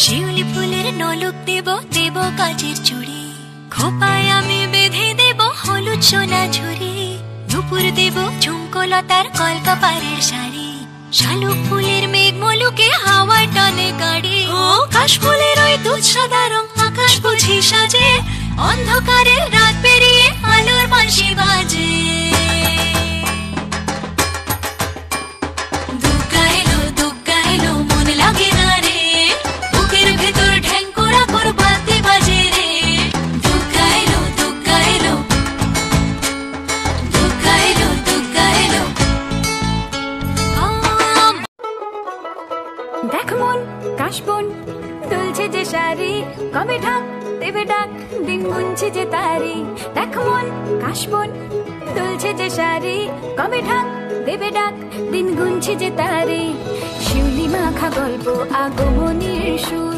শিউলি ফুলের নলক দেব দেব কাচের চুড়ি, খোপায় আমি বেঁধে দেব হলুদ সোনা ঝুরি, নুপুর দেব ঝুমকোলতার কলকাপাড়ের শাড়ি, শালুক ফুলের মেঘ মলুকে হাওয়া টানে গাড়ি, ও কাশ ফুলের ওই দুধ সাদা রং আকাশ বুঝি সাজে, অন্ধকারের রাত পেরিয়ে আলোর বাঁশি বাজে। দুগ্গা এলো মন লাগে না রে, বুকের ভেতর ঢ্যাঙ্করা কর বাতি বাজে রে। দুগ্গা এলো দুগ্গা এলো দুগ্গা এলো দুগ্গা এলো। দেখ মন কাশবন দুলছে যে শাড়ি, কবে ঢাক দেবে ডাক দিন গুনছে যে তারি। দেখ মন কাশবন দুলছে যে শাড়ি, কবে ঢাক দেবে ডাক দিন গুনছে যে তারি। শিউলি মাখা গল্প আগমনীর সুর,